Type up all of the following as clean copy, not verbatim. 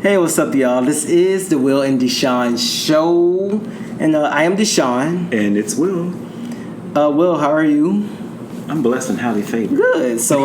Hey, what's up, y'all? This is the Will and Deshaun show, and I am Deshaun. And it's Will. Will, how are you? I'm blessed and highly favored. Good. So,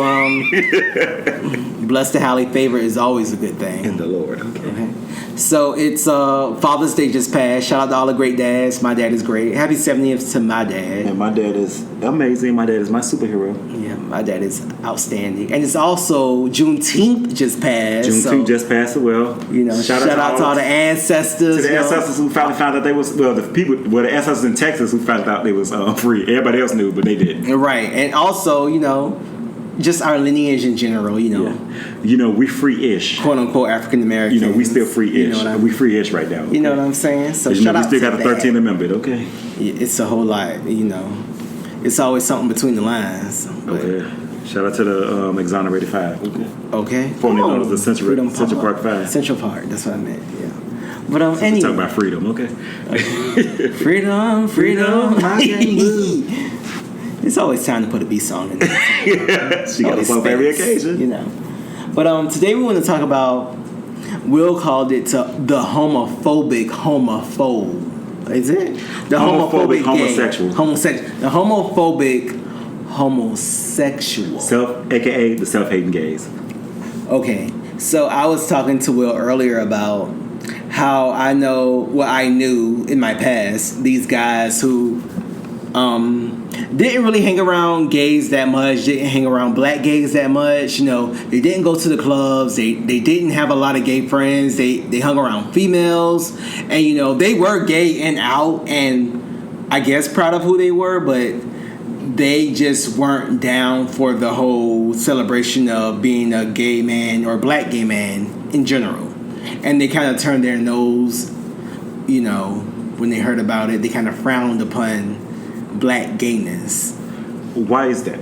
blessed and highly favored is always a good thing. In the Lord. Okay. So it's Father's Day just passed. Shout out to all the great dads. My dad is great. Happy 70th to my dad. And my dad is amazing. My dad is my superhero. Yeah, my dad is outstanding. And it's also Juneteenth just passed. Juneteenth just passed as well. You know, shout out to all the ancestors. To the ancestors who finally found out they was, the ancestors in Texas who found out they was free. Everybody else knew, but they didn't. Right. And also, just our lineage in general, Yeah. We free-ish. Quote unquote African Americans. We still free-ish. We free-ish right now. Okay? You know what I'm saying? So shout out. We still got the 13th Amendment, okay? Yeah, it's a whole lot, It's always something between the lines. Okay. Shout out to the Exonerated Five. Okay. Formerly known as the Central Park Five. Central Park, that's what I meant, yeah. But anyway. Talk about freedom, okay? Freedom, I can't move. It's always time to put a beat song in there. She got to play for every occasion. But today we want to talk about, Will called it the homophobic homophobe. Is it? The homophobic homosexual. The homophobic homosexual. AKA the self-hating gays. Okay. So I was talking to Will earlier about how I knew in my past, these guys who didn't really hang around gays that much, didn't hang around black gays that much, they didn't go to the clubs, they didn't have a lot of gay friends, they hung around females, and they were gay and out, and I guess proud of who they were, but they just weren't down for the whole celebration of being a gay man or a black gay man in general. And they kind of turned their nose, when they heard about it, they kind of frowned upon black gayness. Why is that?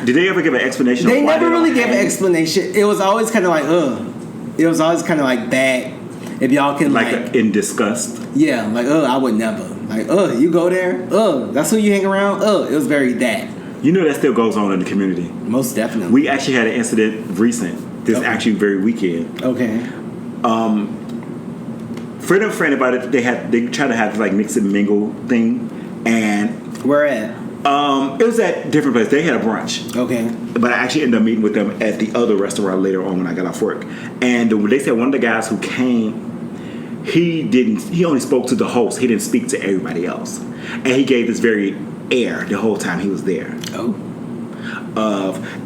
Did they ever give an explanation? They never really gave an explanation. It was always kind of like, It was always kind of like that. If y'all can in disgust. Yeah, I would never. You go there? That's who you hang around? It was very that. That still goes on in the community. Most definitely. We actually had an incident this actually very weekend. Okay. Friend about it. They tried to have mix and mingle thing, and where at? It was at different places. They had a brunch. Okay. But I actually ended up meeting with them at the other restaurant later on when I got off work. And they said one of the guys who came, he only spoke to the host. He didn't speak to everybody else. And he gave this very air the whole time he was there. Oh.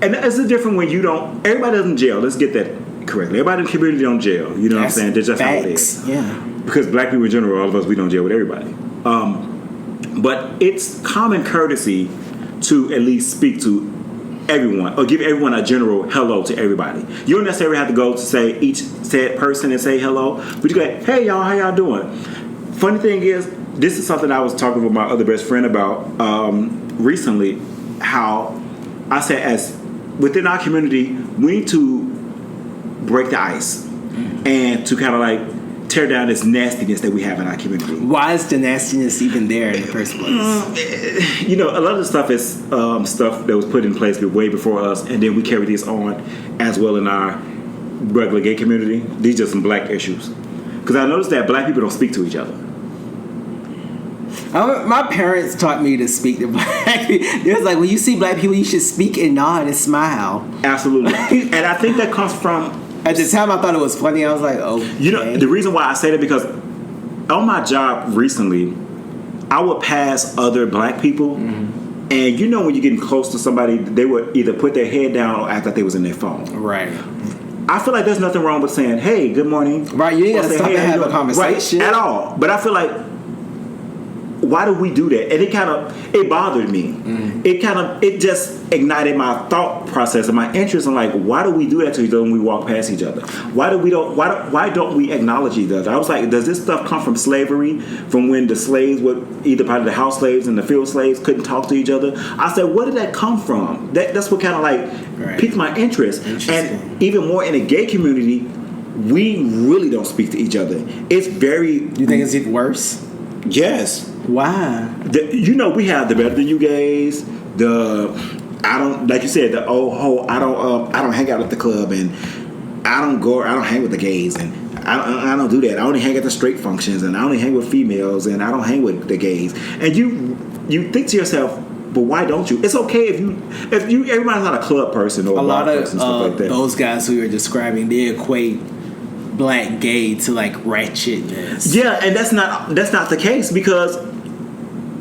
And it's different when everybody doesn't jail. Let's get that correctly. Everybody in the community don't jail. You know what I'm saying? That's just how it is. Yeah. Because black people in general, all of us, we don't jail with everybody. But it's common courtesy to at least speak to everyone or give everyone a general hello to everybody. You don't necessarily have to go to say each said person and say hello, but you go, hey y'all, how y'all doing? Funny thing is, this is something I was talking with my other best friend about recently, how I said as within our community, we need to break the ice and to kind of tear down this nastiness that we have in our community. Why is the nastiness even there in the first place? A lot of the stuff is stuff that was put in place way before us, and then we carry this on as well in our regular gay community. These are some black issues. Because I noticed that black people don't speak to each other. My parents taught me to speak to black people. It was when you see black people, you should speak and nod and smile. Absolutely. And I think that comes from... At the time, I thought it was funny. I was like, oh. The reason why I say that because on my job recently, I would pass other black people, and when you're getting close to somebody, they would either put their head down or act like they was in their phone. Right. I feel like there's nothing wrong with saying, hey, good morning. Right, you ain't got to stop and have a conversation. Right, at all. But I feel like, why do we do that? And it bothered me. It just ignited my thought process and my interest in why do we do that to each other when we walk past each other? Why don't we acknowledge each other? I was like, does this stuff come from slavery? From when the slaves were either part of the house slaves and the field slaves couldn't talk to each other? I said, where did that come from? That's what kind of piqued my interest. And even more in the gay community, we really don't speak to each other. It's very... You think it's even worse? Yes. Why? We have the better than you gays. I don't hang out at the club and I don't hang with the gays and I don't do that. I only hang at the straight functions, and I only hang with females, and I don't hang with the gays. And you think to yourself, but why don't you? It's okay if you everybody's not a club person or a lot of person, stuff like that. Those guys who you're describing, they equate black gay to like ratchetness. Yeah, and that's not the case, because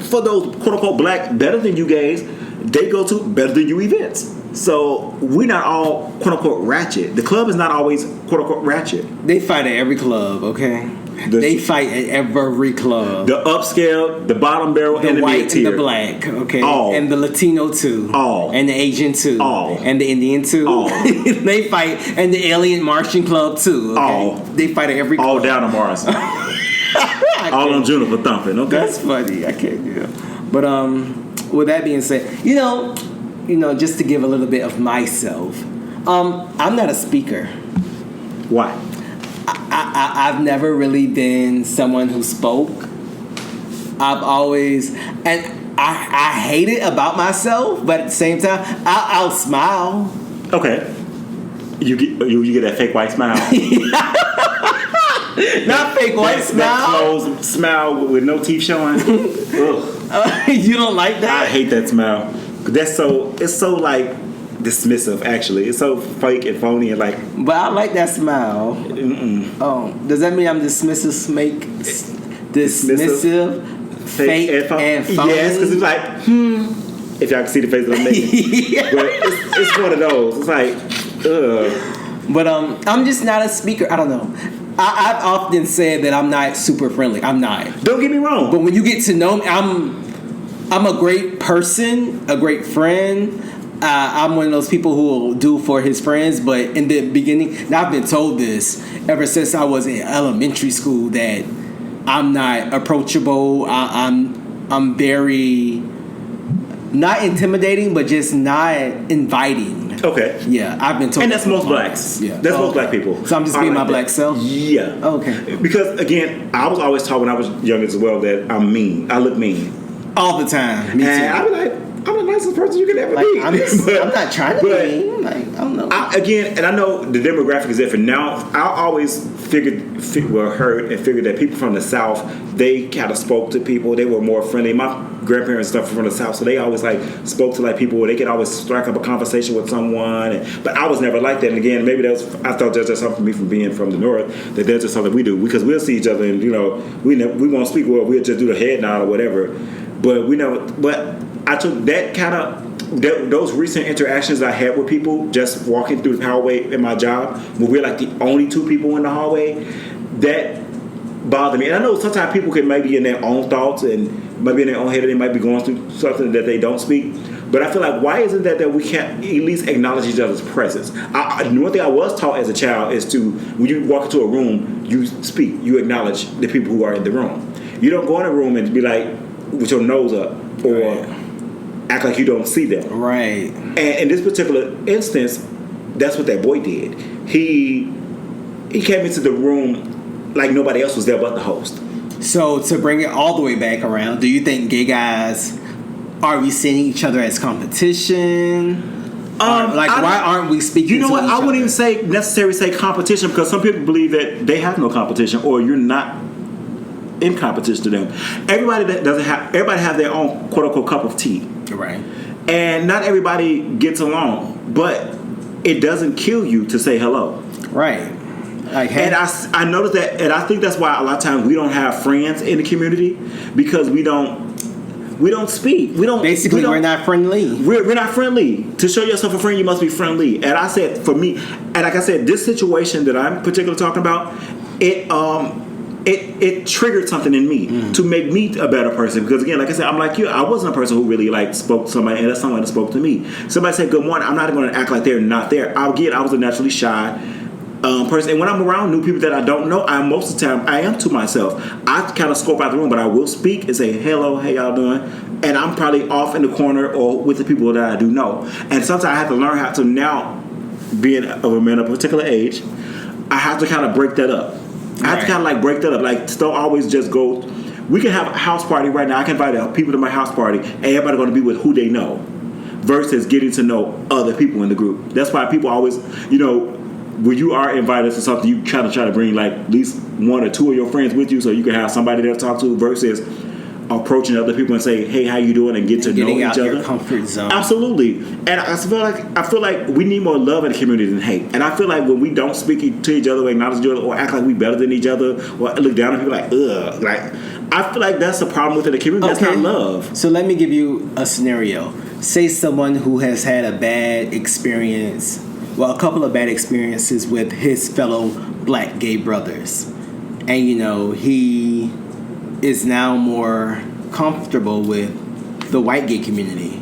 for those quote unquote black better than you gays, they go to better than you events. So we're not all quote unquote ratchet. The club is not always quote unquote ratchet. They fight at every club, okay? They fight at every club. The upscale, the bottom barrel, the and the white mid-tier. and the black, okay? All. And the Latino too. All. And the Asian too. All. And the Indian too. All. They fight, and the Alien Martian Club too, okay? All. They fight at every club. All down to Mars. All on Juniper thumping, okay? That's funny. I can't do it. But with that being said, you know, just to give a little bit of myself, I'm not a speaker. Why? I've never really been someone who spoke. I've always, and I hate it about myself, but at the same time, I'll smile. Okay. You get that fake white smile. Not fake white smile. That closed smile with no teeth showing. You don't like that? I hate that smile. It's so like dismissive. Actually, it's so fake and phony and like. But I like that smile. Mm-mm. Oh, does that mean I'm dismissive, fake and phony? Yes, because it's like, if y'all can see the face that I'm making. Yeah. But it's one of those. It's like, ugh. But I'm just not a speaker. I don't know. I've often said that I'm not super friendly. I'm not. Don't get me wrong. But when you get to know me, I'm a great person, a great friend. I'm one of those people who will do for his friends. But in the beginning, and I've been told this ever since I was in elementary school, that I'm not approachable. I'm very not intimidating, but just not inviting. Okay. Yeah, I've been told. And that's most blacks. Yeah, that's most black people. So I'm just being my black self. Yeah. Okay. Because again, I was always taught when I was young as well that I'm mean. I look mean All the time. Me too. And I be like, I'm the nicest person you could ever be. I'm not trying to be mean. Like, I don't know. Again, and I know the demographic is different. Now, I always heard and figured that people from the South, they kind of spoke to people. They were more friendly. My grandparents and stuff were from the South, so they always like spoke to like people where they could always strike up a conversation with someone. But I was never like that. And again, maybe I thought that's just something for me from being from the North, that that's just something we do, because we'll see each other and we won't speak, well, we'll just do the head nod or whatever. But we never. But I took that kind of. Those recent interactions I had with people just walking through the hallway in my job, when we're like the only two people in the hallway, that bothered me. And I know sometimes people can maybe in their own thoughts and maybe in their own head, they might be going through something that they don't speak. But I feel like, why isn't that we can't at least acknowledge each other's presence? One thing I was taught as a child is to, when you walk into a room, you speak, you acknowledge the people who are in the room. You don't go in a room and be like with your nose up or act like you don't see them. Right. And in this particular instance, that's what that boy did. He came into the room like nobody else was there but the host. So to bring it all the way back around, do you think gay guys, are we seeing each other as competition? Why aren't we speaking to each other? I wouldn't even necessarily say competition, because some people believe that they have no competition or you're not in competition to them. Everybody has their own quote unquote cup of tea. Right. And not everybody gets along, but it doesn't kill you to say hello. Right. And I noticed that, and I think that's why a lot of times we don't have friends in the community, because we don't speak. We're not friendly. We're not friendly. To show yourself a friend, you must be friendly. And I said, for me, and like I said, this situation that I'm particularly talking about, it triggered something in me to make me a better person. Because again, like I said, I'm like you. I wasn't a person who really like spoke to somebody, and that's someone that spoke to me. Somebody said good morning, I'm not going to act like they're not there. I was a naturally shy person, and when I'm around new people that I don't know, most of the time I am to myself. I kind of scope out the room, but I will speak and say hello, hey, y'all doing? And I'm probably off in the corner or with the people that I do know. And sometimes I have to learn how to, now being of a man of a particular age, I have to kind of break that up. I have to kind of like break that up. Like, don't always just go. We can have a house party right now. I can invite people to my house party, and everybody's going to be with who they know, versus getting to know other people in the group. That's why people always, when you are invited to something, you kind of try to bring like at least one or two of your friends with you, so you can have somebody there to talk to, versus approaching other people and say, "Hey, how you doing?" and get to know each out other. Your comfort zone. Absolutely, and I feel like we need more love in the community than hate. And I feel like when we don't speak to each other, or acknowledge each other, or act like we better than each other, or look down on people like ugh, like I feel like that's a problem within the community. Okay. That's not love. So let me give you a scenario. Say someone who has had a bad experience, well, a couple of bad experiences with his fellow black gay brothers, and he is now more comfortable with the white gay community.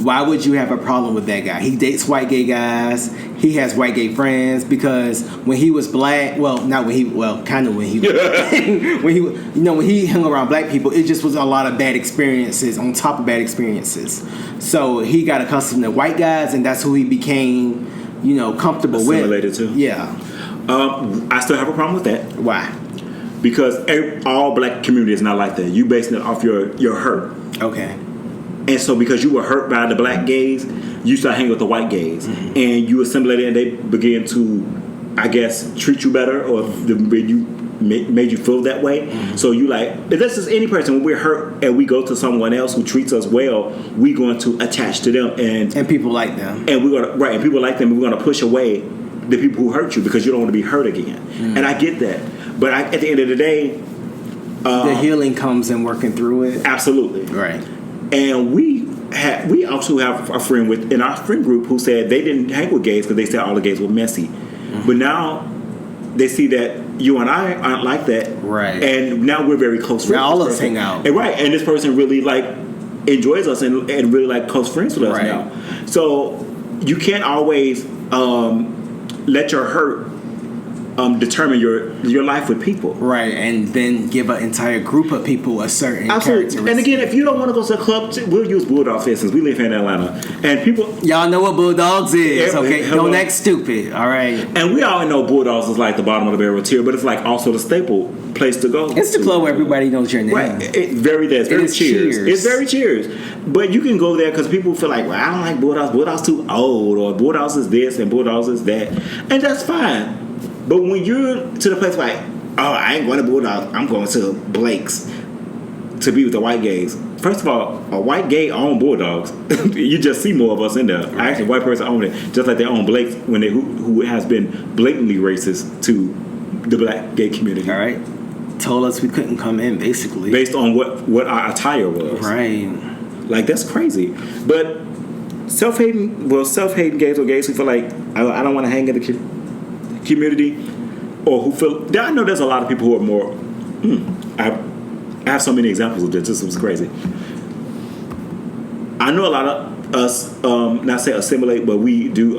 Why would you have a problem with that guy? He dates white gay guys. He has white gay friends because when he was black, when he hung around black people, it just was a lot of bad experiences on top of bad experiences. So he got accustomed to white guys, and that's who he became, comfortable assimilated with. To. Yeah. I still have a problem with that. Why? Because all black community is not like that. You basing it off your hurt. Okay. And so because you were hurt by the black gays, you start hanging with the white gays. Mm-hmm. And you assimilated and they began to, I guess, treat you better, or made you feel that way. Mm-hmm. So you like, if this is any person, when we're hurt and we go to someone else who treats us well, we're going to attach to them. And people like them. And we're going to, and people like them, and we're going to push away the people who hurt you because you don't want to be hurt again. Mm-hmm. And I get that. But at the end of the day, the healing comes in working through it. Absolutely. Right. And we also have a friend in our friend group who said they didn't hang with gays because they said all the gays were messy. Mm-hmm. But now they see that you and I aren't like that. Right. And now we're very close friends. Now all of us hang out. And right. And this person really enjoys us and really close friends with us now. So you can't always let your hurt determine your life with people. Right, and then give an entire group of people a certain characteristic. And again, if you don't want to go to a club, we'll use Bulldogs for instance. We live here in Atlanta. And people... Y'all know what Bulldogs is, okay? Don't act stupid, all right? And we all know Bulldogs is like the bottom of the barrel tier, but it's like also the staple place to go. It's the club where everybody knows your name. Right. It's very cheers. It's very cheers. But you can go there because people feel like, well, I don't like Bulldogs. Bulldogs too old, or Bulldogs is this and Bulldogs is that. And that's fine. But when you're to the place like, oh, I ain't going to Bulldogs, I'm going to Blake's to be with the white gays. First of all, a white gay own Bulldogs. You just see more of us in there. Right. Actually, a white person own it, just like they own Blake's when who has been blatantly racist to the black gay community. All right. Told us we couldn't come in, basically. Based on what our attire was. Right. Like, that's crazy. But self-hating gays or gays who feel like, I don't want to hang in the community, or who feel... I know there's a lot of people who are more... I have so many examples of this. This was crazy. I know a lot of us, not say assimilate, but we do...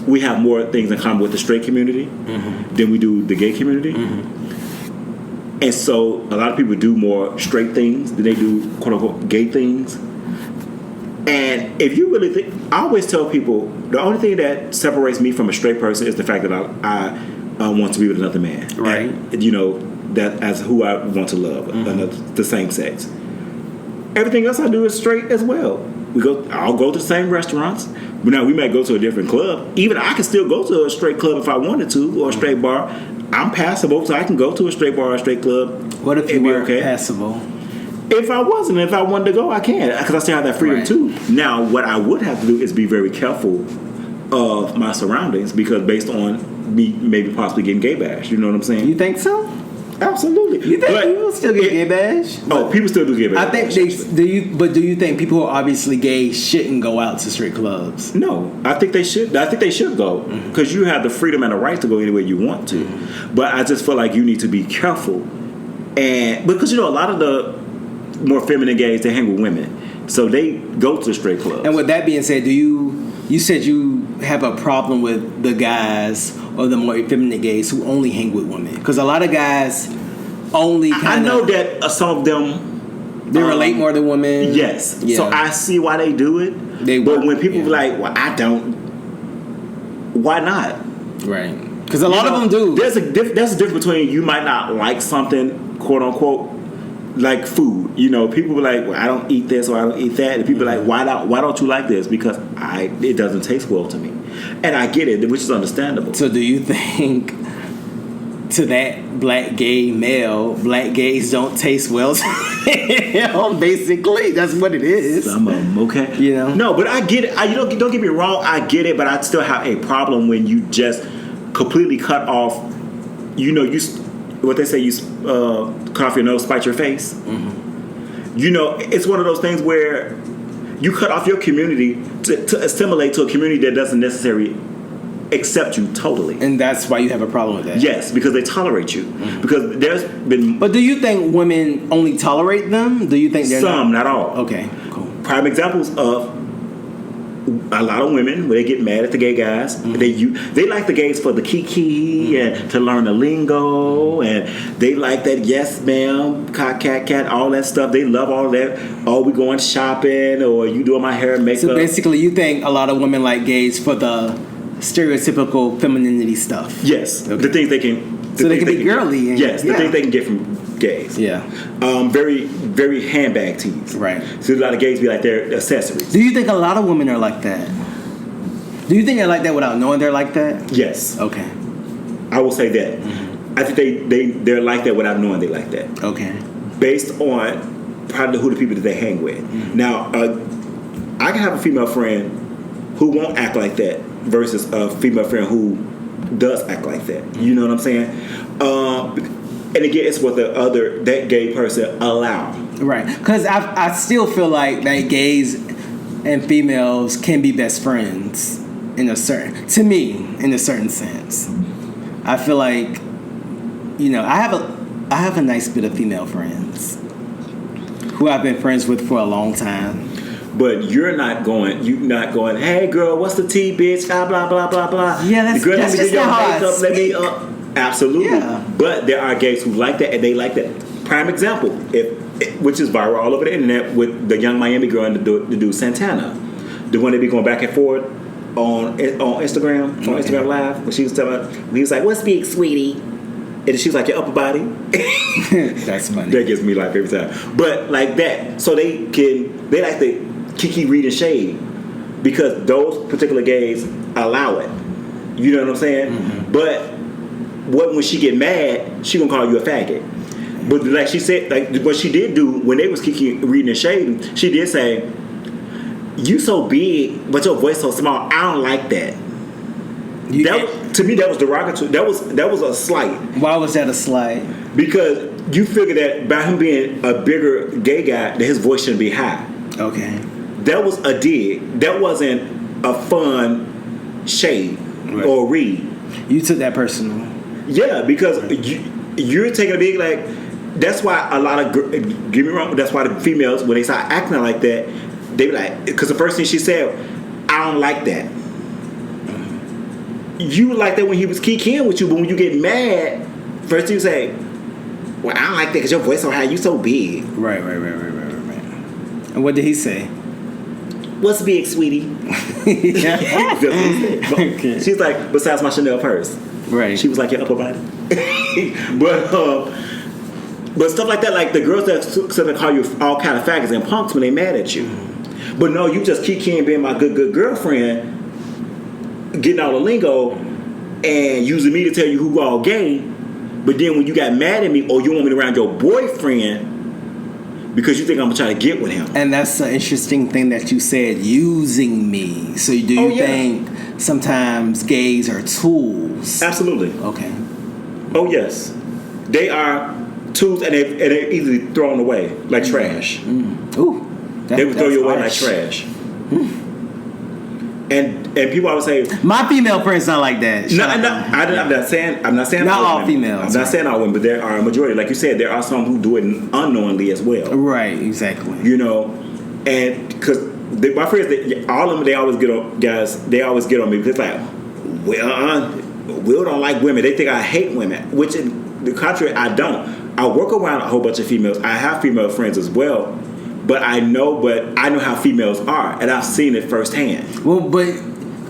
we have more things in common with the straight community than we do the gay community. And so a lot of people do more straight things than they do quote-unquote gay things. And if you really think... I always tell people, the only thing that separates me from a straight person is the fact that I want to be with another man. Right. And, that as who I want to love, the same sex. Everything else I do is straight as well. I'll go to the same restaurants. But now we might go to a different club. Even I can still go to a straight club if I wanted to, or a straight bar. I'm passable, so I can go to a straight bar or a straight club. What if you were passable? If I wasn't, if I wanted to go, I can, because I still have that freedom too. Now, what I would have to do is be very careful of my surroundings, because based on me maybe possibly getting gay bashed. You know what I'm saying? You think so? Absolutely. You think people still get gay bashed? Oh, people still do get bashed. I think do you think people who are obviously gay shouldn't go out to straight clubs? No, I think they should. I think they should go, because you have the freedom and the right to go anywhere you want to. But I just feel like you need to be careful, and because a lot of the more feminine gays, they hang with women, so they go to straight clubs. And with that being said, you said you have a problem with the guys or the more effeminate gays who only hang with women? Because a lot of guys only I know that some of them they relate more to women. Yes, so I see why they do it. But when people be like, "Well, I don't," why not? Right? Because a lot of them do. There's a difference between you might not like something, quote unquote, like food. People be like, well, I don't eat this or I don't eat that. And people be like, why don't you like this? Because it doesn't taste well to me. And I get it, which is understandable. So do you think, to that black gay male, black gays don't taste well? Basically, that's what it is. Some of them, okay? You know? No, but I get it. You don't get me wrong. I get it, but I still have a problem when you just completely cut off. What they say, you cut off your nose, spite your face. Mm-hmm. It's one of those things where you cut off your community to assimilate to a community that doesn't necessarily accept you totally. And that's why you have a problem with that. Yes, because they tolerate you. Mm-hmm. Because there's been... But do you think women only tolerate them? Do you think they're not all. Okay, cool. Prime examples of a lot of women, when they get mad at the gay guys, mm-hmm. they like the gays for the kiki mm-hmm. and to learn the lingo, and they like that yes ma'am, cat, all that stuff. They love all that. Oh, we going shopping, or you doing my hair and makeup. So basically, you think a lot of women like gays for the stereotypical femininity stuff. Yes, okay. The things they can. So they can be girly. The things they can get from gays. Yeah. Very, very handbag tees. Right. So a lot of gays be like their accessories. Do you think a lot of women are like that? Do you think they're like that without knowing they're like that? Yes. Okay. I will say that. Mm-hmm. I think they're like that without knowing they like that. Okay. Based on probably who the people that they hang with. Mm-hmm. Now, I can have a female friend who won't act like that versus a female friend who does act like that. Mm-hmm. You know what I'm saying? And again, it's what that gay person allow. Right. Because I still feel like that gays and females can be best friends in a certain sense. I feel like, I have a nice bit of female friends who I've been friends with for a long time. But you're not going, hey girl, what's the tea, bitch? Blah, blah, blah, blah, blah. Yeah, that's just not how let me Absolutely. Yeah. But there are gays who like that, and they like that. Prime example, which is viral all over the internet, with the young Miami girl and the dude Santana. The one that be going back and forth on Instagram, on Instagram Live, when he was like, what's big, sweetie? And she was like, your upper body. That's funny. That gives me life every time. But like that, so they like the kiki read and shade because those particular gays allow it. You know what I'm saying? Mm-hmm. But when she get mad, she gonna call you a faggot. But like she said, like what she did do when they was kiki reading and shading, she did say, you so big, but your voice so small, I don't like that. To me, that was derogatory. That was a slight. Why was that a slight? Because you figure that by him being a bigger gay guy, that his voice shouldn't be high. Okay. That was a dig. That wasn't a fun shade or read. You took that personal. Yeah, because you're taking a big, like, that's why a lot of, get me wrong, that's why the females, when they start acting like that, they be like, because the first thing she said, I don't like that. You like that when he was kikiing with you, but when you get mad, first thing you say, well, I don't like that because your voice so high, you so big. Right. And what did he say? What's big, sweetie? Yeah. That's what he said. Okay. She's like, besides my Chanel purse. Right. She was like, your upper body. But stuff like that, like the girls that call you all kind of faggots and punks when they mad at you. But no, you just keep being my good girlfriend, getting all the lingo and using me to tell you who all gay. But then when you got mad at me or you want me around your boyfriend because you think I'm going to try to get with him. And that's an interesting thing that you said, using me. So do you think sometimes gays are tools? Absolutely. Okay. Oh, yes. They are tools and they're easily thrown away like trash. Mm. Ooh. They would throw you away like trash. And people always say my female friends not like that. I'm not saying not all females. I'm not saying all women, but there are a majority. Like you said, there are some who do it unknowingly as well. Right, exactly. You know, and because my friends, all of them, they always get on guys. They always get on me because like, Will don't like women. They think I hate women, which in the contrary, I don't. I work around a whole bunch of females. I have female friends as well. But I know how females are, and I've seen it firsthand. Well, but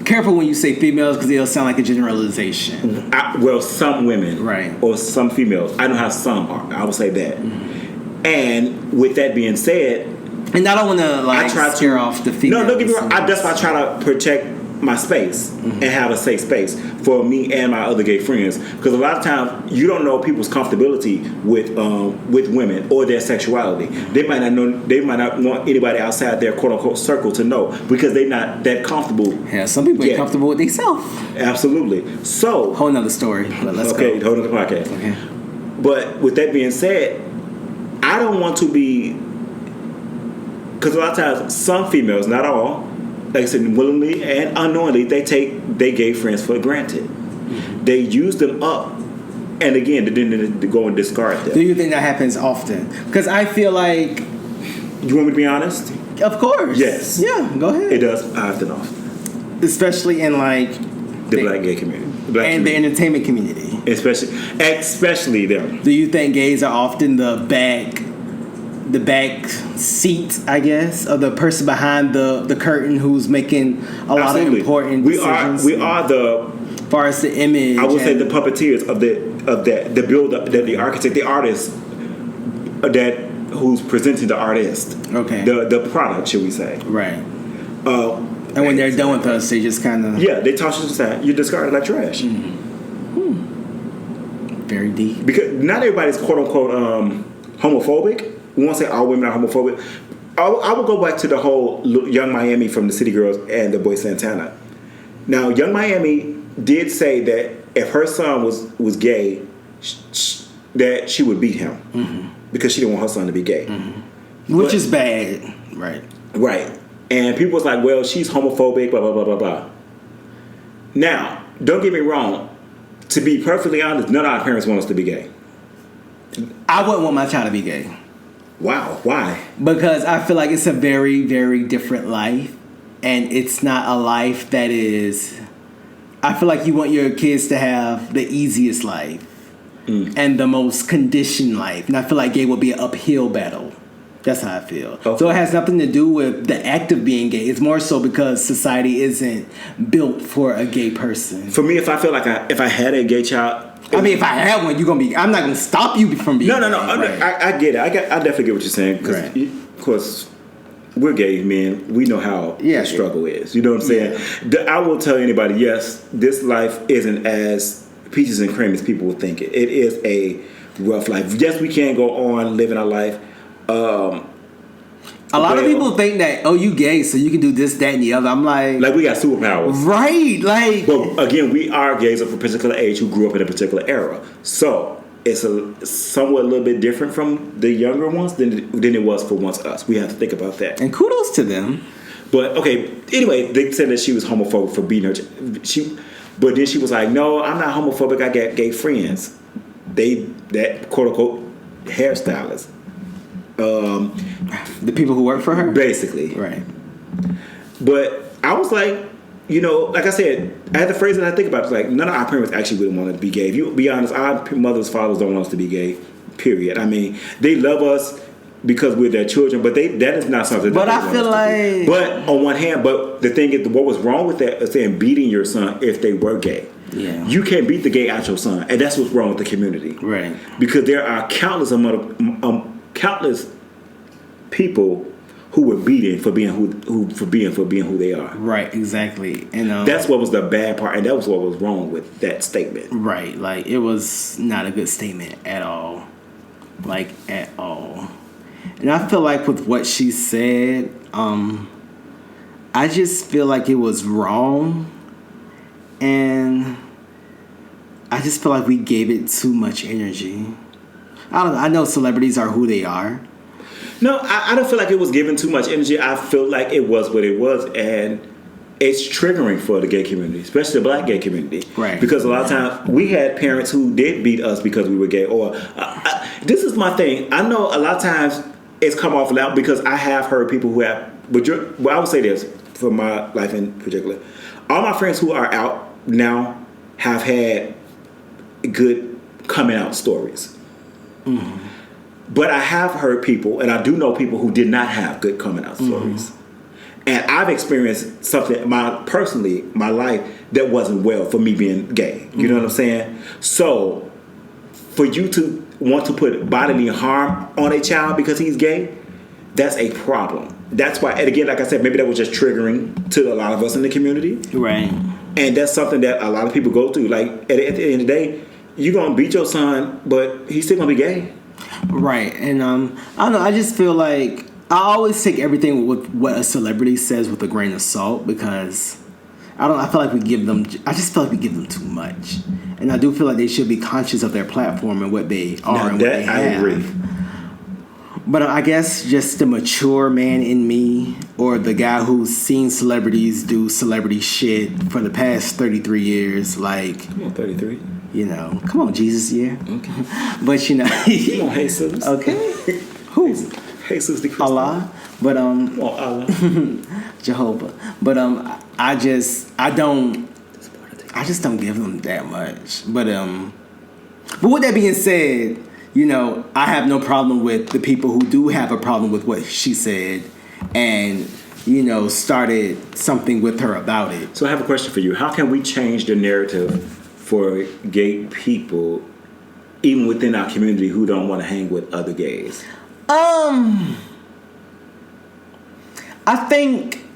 careful when you say females because it'll sound like a generalization. Some women, right, or some females. I know how some are. I will say that. Mm-hmm. And with that being said, and I don't want to scare off the females. No, don't get me wrong. That's why I try to protect my space and have a safe space for me and my other gay friends. Because a lot of times you don't know people's comfortability with women or their sexuality. They might not know. They might not want anybody outside their quote unquote circle to know because they're not that comfortable. Yeah, some people ain't comfortable with themselves. Absolutely. So whole nother story. But let's go. Whole nother podcast. Okay. But with that being said, I don't want to be, because a lot of times some females, not all, like I said, willingly and unknowingly, they take their gay friends for granted. They use them up, and again, they go and discard them. Do you think that happens often? Because I feel like... You want me to be honest? Of course. Yes. Yeah, go ahead. It does often often. Especially in like... The black gay community. The entertainment community. Especially them. Do you think gays are often the back seat, I guess, of the person behind the curtain who's making a lot of important decisions? We are the, as far as the image, I would say, the puppeteers of the build up, the architect, the artist that who's presenting the artist. Okay. The product, should we say? Right. And when they're done with us, they just kind of... Yeah, they toss you aside. You're discarded like trash. Very deep. Because not everybody's quote-unquote homophobic. We won't say all women are homophobic. I will go back to the whole Young Miami from the City Girls and the Boy Santana. Now, Young Miami did say that if her son was gay, that she would beat him because she didn't want her son to be gay. Which is bad. Right. Right. And people was like, well, she's homophobic, blah, blah, blah, blah, blah. Now, don't get me wrong. To be perfectly honest, none of our parents want us to be gay. I wouldn't want my child to be gay. Wow. Why? Because I feel like it's a very, very different life. And it's not a life that is... I feel like you want your kids to have the easiest life. And the most conditioned life. And I feel like gay will be an uphill battle. That's how I feel. Okay. So it has nothing to do with the act of being gay. It's more so because society isn't built for a gay person. For me, if I feel like if I had a gay child... I mean, if I had one, you're going to be... I'm not going to stop you from being No. Right. I get it. I definitely get what you're saying. Because, of course, we're gay men. We know how the struggle is. You know what I'm saying? Yeah. I will tell anybody, yes, this life isn't as peaches and cream as people would think it. It is a rough life. Yes, we can go on living our life. A lot of people think that, oh, you gay, so you can do this, that, and the other. I'm like we got superpowers, right? Like, but again, we are gays of a particular age who grew up in a particular era, so it's somewhat a little bit different from the younger ones than it was for once us. We have to think about that. And kudos to them. But okay, anyway, they said that she was homophobic for beating her. But then she was like, no, I'm not homophobic. I got gay friends. That quote unquote hairstylist. The people who work for her? Basically. Right. But I was like, like I said, I had the phrase that I think about. It's like, none of our parents actually wouldn't want us to be gay. If you be honest, our mothers, fathers don't want us to be gay, period. I mean, they love us because we're their children, but that is not something but that I feel like... But on one hand, but the thing is, what was wrong with that is saying beating your son if they were gay. Yeah. You can't beat the gay out your son, and that's what's wrong with the community. Right. Because there are countless people who were beaten for being who they are. Right, exactly. And that's what was the bad part, and that was what was wrong with that statement. Right, like it was not a good statement at all. Like at all. And I feel like with what she said, I just feel like it was wrong. And I just feel like we gave it too much energy. I know celebrities are who they are. No, I don't feel like it was given too much energy. I feel like it was what it was, and it's triggering for the gay community, especially the black gay community. Right. Because a lot of times we had parents who did beat us because we were gay. Or this is my thing. I know a lot of times it's come off loud because I have heard people who have. But I would say this for my life in particular. All my friends who are out now have had good coming out stories. Mm-hmm. But I have heard people, and I do know people who did not have good coming out stories. And I've experienced something, my life, that wasn't well for me being gay. You know what I'm saying? So, for you to want to put bodily harm on a child because he's gay, that's a problem. that's why, and again, like I said, maybe that was just triggering to a lot of us in the community. Right. And that's something that a lot of people go through. Like, at the end of the day, you're going to beat your son, but he's still going to be gay. Right. And I don't know, I just feel like I always take everything with what a celebrity says with a grain of salt, because I feel like we give them too much. And I do feel like they should be conscious of their platform and what they are Now, and that what they have. I agree. But I guess just the mature man in me, or the guy who's seen celebrities do celebrity shit for the past 33 years, like... Come on, 33. You know, come on, Jesus, yeah. Okay. But, you know... Come on, Jesus. Okay. Who? Jesus the Christ. Allah. But, Come on, Allah. Jehovah. But, I just don't give them that much. But with that being said... You know, I have no problem with the people who do have a problem with what she said and, you know, started something with her about it. So I have a question for you. How can we change the narrative for gay people, even within our community, who don't want to hang with other gays? I think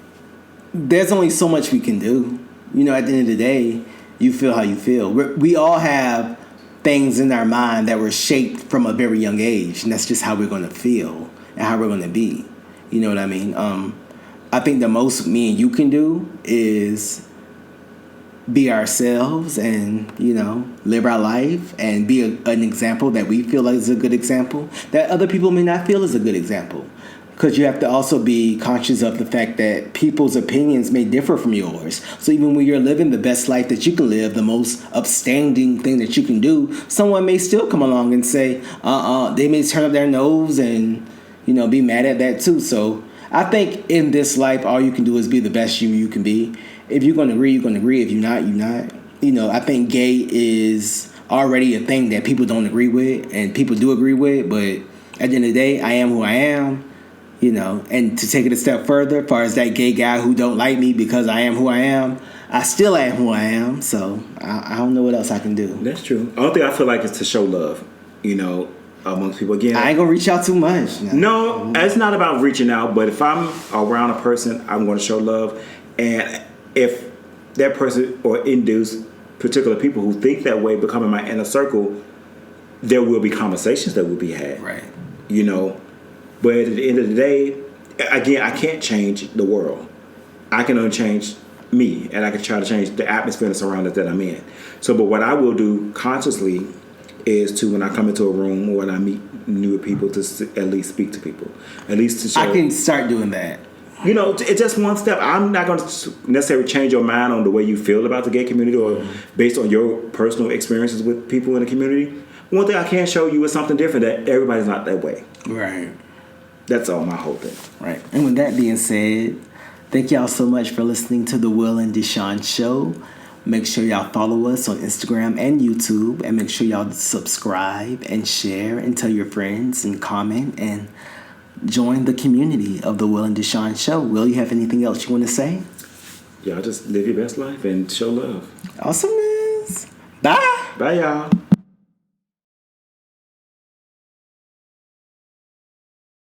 there's only so much we can do. You know, at the end of the day, you feel how you feel. We all have things in our mind that were shaped from a very young age, and that's just how we're going to feel and how we're going to be. You know what I mean? I think the most me and you can do is be ourselves and, you know, live our life and be an example that we feel like is a good example that other people may not feel is a good example. Because you have to also be conscious of the fact that people's opinions may differ from yours. So even when you're living the best life that you can live, the most upstanding thing that you can do, someone may still come along and say, they may turn up their nose and, you know, be mad at that too. So I think in this life, all you can do is be the best you can be. If you're going to agree, you're going to agree. If you're not, you're not. You know, I think gay is already a thing that people don't agree with and people do agree with. But at the end of the day, I am who I am. You know, and to take it a step further, as far as that gay guy who don't like me because I am who I am, I still am who I am. So I don't know what else I can do. That's true. The only thing I feel like is to show love, you know, amongst people. Again, I ain't gonna reach out too much. No, it's not about reaching out. But if I'm around a person, I'm going to show love. And if that person or induce particular people who think that way become in my inner circle, there will be conversations that will be had. Right. You know. But at the end of the day, again, I can't change the world. I can only change me, and I can try to change the atmosphere and surroundings that I'm in. So, but what I will do consciously is to, when I come into a room or when I meet new people, to at least speak to people. At least to show... I can start doing that. You know, it's just one step. I'm not going to necessarily change your mind on the way you feel about the gay community or based on your personal experiences with people in the community. One thing I can show you is something different, that everybody's not that way. Right. That's all my whole thing. Right. And with that being said, thank y'all so much for listening to the Will and Deshaun Show. Make sure y'all follow us on Instagram and YouTube, and make sure y'all subscribe and share and tell your friends and comment and join the community of the Will and Deshaun Show. Will, you have anything else you want to say? Y'all just live your best life and show love. Awesomeness. Bye. Bye, y'all.